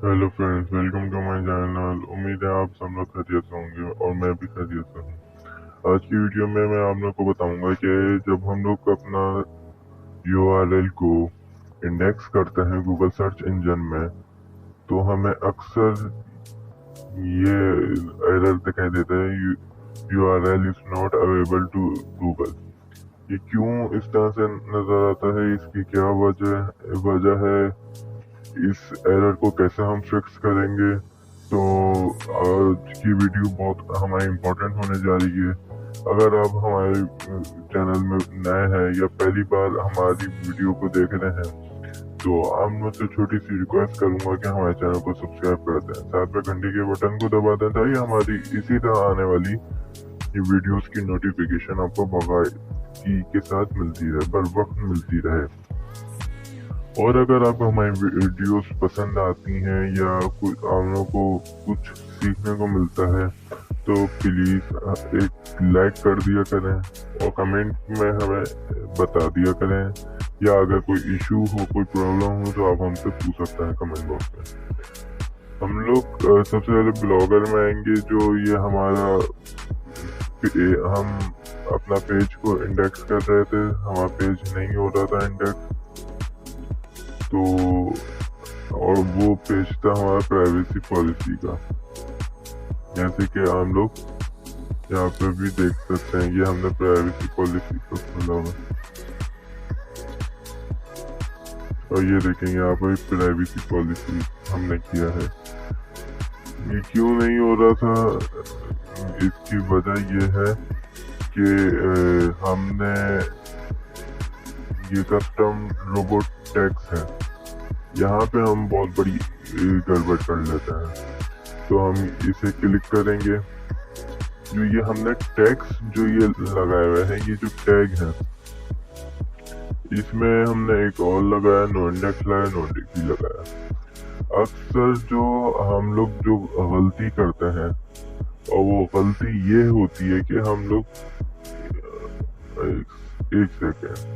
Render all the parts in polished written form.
Hello friends, welcome to my channel. उम्मीद है आप सब लोग खैरियत से होंगे और मैं भी खैरियत से हूँ। आज की वीडियो में मैं आप लोग को बताऊंगा कि जब हम लोग अपना यूआरएल को इंडेक्स करते हैं गूगल सर्च इंजन में, तो हमें अक्सर ये एरर दिखाई देता है, URL is not available to Google. ये क्यों इस तरह से नजर आता है, इसकी क्या वजह है, इस एरर को कैसे हम फिक्स करेंगे। तो आज की वीडियो बहुत हमारी इम्पोर्टेंट होने जा रही है। अगर आप हमारे चैनल में नए हैं या पहली बार हमारी वीडियो को देख रहे हैं, तो आप मुझसे छोटी सी रिक्वेस्ट करूंगा कि हमारे चैनल को सब्सक्राइब कर दें, साथ में घंटी के बटन को दबा दें ताकि हमारी इसी तरह आने वाली ये वीडियोस की नोटिफिकेशन आपको बाकायदगी के साथ मिलती रहे, बर वक्त मिलती रहे। और अगर आपको हमारी वीडियोस पसंद आती हैं या कुछ आप लोगों को कुछ सीखने को मिलता है, तो प्लीज़ एक लाइक कर दिया करें और कमेंट में हमें बता दिया करें। या अगर कोई इशू हो, कोई प्रॉब्लम हो, तो आप हमसे पूछ सकते हैं कमेंट बॉक्स में। हम लोग सबसे पहले ब्लॉगर में आएंगे। जो ये हमारा हम अपना पेज को इंडेक्स कर रहे थे, हमारा पेज नहीं हो रहा था इंडेक्स, तो और वो पेज था हमारा प्राइवेसी पॉलिसी का। जैसे कि हम लोग यहाँ पे भी देख सकते हैं, ये हमने प्राइवेसी पॉलिसी को खोला हुआ, और ये देखेंगे यहाँ पर प्राइवेसी पॉलिसी हमने किया है। ये क्यों नहीं हो रहा था, इसकी वजह ये है कि हमने ये कस्टम रोबोट टैग्स है, यहाँ पे हम बहुत बड़ी गड़बड़ कर लेते हैं। तो हम इसे क्लिक करेंगे। जो ये हमने टैग्स जो ये लगाए हुए हैं, ये जो टैग है, इसमें हमने एक और लगाया, नो इंडेक्स लगाया, नो डिग्री लगाया। अक्सर जो हम लोग जो गलती करते हैं, और वो गलती ये होती है कि हम लोग एक सेकेंड,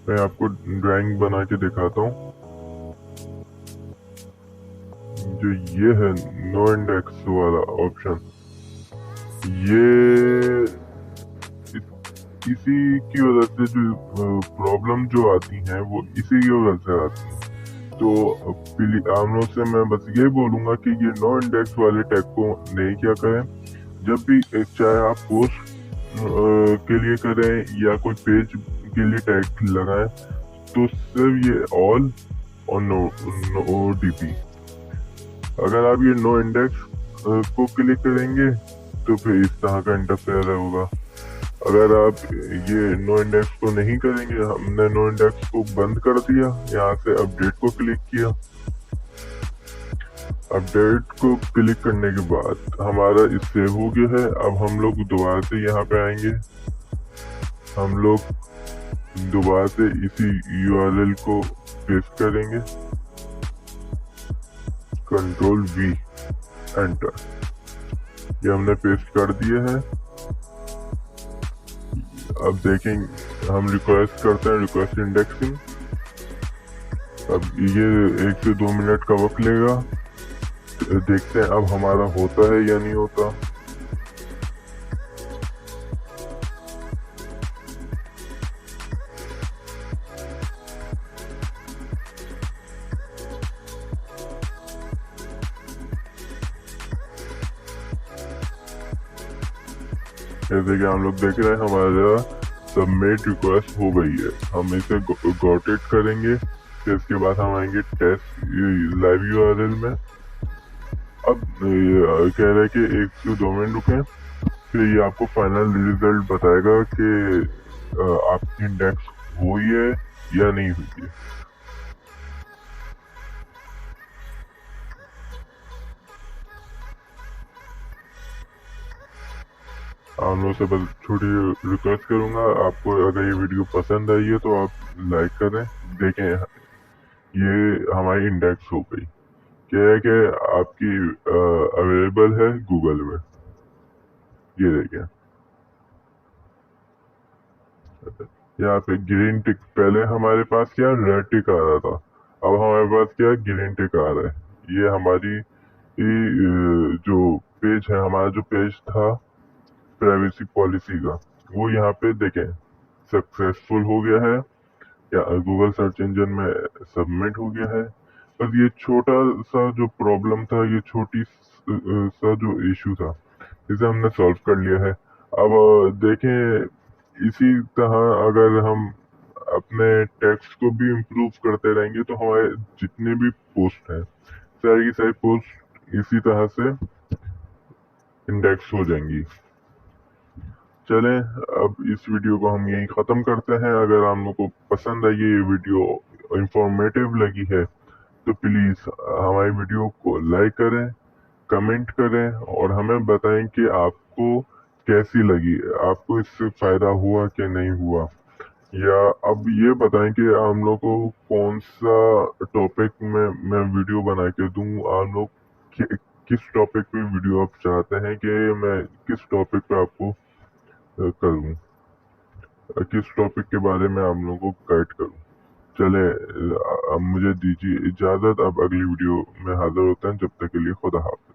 मैं आपको ड्राइंग बना के दिखाता हूँ। जो ये है नो इंडेक्स वाला ऑप्शन, ये इसी की वजह से जो प्रॉब्लम जो आती है वो इसी की वजह से आती है। तो आप लोग से मैं बस ये बोलूंगा कि ये नो इंडेक्स वाले टैग को नहीं क्या करें। जब भी चाहे आप पोस्ट के लिए करें या कोई पेज के लिए टैग लगाएं, तो सिर्फ ये ऑल और नो डीपी। अगर आप ये नो इंडेक्स को क्लिक करेंगे तो फिर इस तरह का इंटरफेयर होगा। अगर आप ये नो इंडेक्स को नहीं करेंगे, हमने नो इंडेक्स को बंद कर दिया, यहाँ से अपडेट को क्लिक किया। अपडेट को क्लिक करने के बाद हमारा इस सेव हो गया है। अब हम लोग दोबारा से यहाँ पे आएंगे, हम लोग दोबारा से इसी यूआरएल को पेस्ट करेंगे, कंट्रोल वी एंटर। ये हमने पेस्ट कर दिए हैं। अब देखें, हम रिक्वेस्ट करते हैं रिक्वेस्ट इंडेक्सिंग। अब ये 1 से 2 मिनट का वक्त लेगा, देखते हैं अब हमारा होता है या नहीं होता। जैसे कि हम लोग देख रहे हैं हमारा सबमिट रिक्वेस्ट हो गई है। हम इसे गॉट इट करेंगे, फिर इसके बाद हम आएंगे टेस्ट लाइव यूआरएल में। अब कह रहे हैं कि 1 से 2 मिनट रुकें, फिर ये आपको फाइनल रिजल्ट बताएगा कि आपकी इंडेक्स हुई है या नहीं हुई है। आप लोगों से बस छोटी रिक्वेस्ट करूंगा, आपको अगर ये वीडियो पसंद आई है तो आप लाइक करें। देखें, ये हमारी इंडेक्स हो गई। क्या है कि आपकी अवेलेबल है गूगल में, ये देखें। यहाँ पे ग्रीन टिक, पहले हमारे पास क्या रेड टिक आ रहा था, अब हमारे पास क्या ग्रीन टिक आ रहा है। ये हमारी जो पेज है, हमारा जो पेज था प्राइवेसी पॉलिसी का, वो यहाँ पे देखें सक्सेसफुल हो गया है या गूगल सर्च इंजन में सबमिट हो गया है। बस ये छोटा सा जो प्रॉब्लम था, ये छोटी सा जो इशू था, इसे हमने सॉल्व कर लिया है। अब देखें इसी तरह अगर हम अपने टेक्स्ट को भी इम्प्रूव करते रहेंगे तो हमारे जितने भी पोस्ट हैं, सारी की सारी पोस्ट इसी तरह से इंडेक्स हो जाएंगी। चलें, अब इस वीडियो को हम यहीं ख़त्म करते हैं। अगर आप लोग को पसंद आई ये वीडियो, इंफॉर्मेटिव लगी है, तो प्लीज़ हमारी वीडियो को लाइक करें, कमेंट करें और हमें बताएं कि आपको कैसी लगी, आपको इससे फ़ायदा हुआ कि नहीं हुआ। या अब ये बताएं कि हम लोग को कौन सा टॉपिक में मैं वीडियो बना के दूं। आप लोग किस टॉपिक पे वीडियो आप चाहते हैं कि मैं किस टॉपिक पे आपको करूं, किस टॉपिक के बारे में आप लोगों को गाइड करूं। चले, अब मुझे दीजिए इजाज़त। अब अगली वीडियो में हाजिर होते हैं, जब तक के लिए खुदा हाफिज।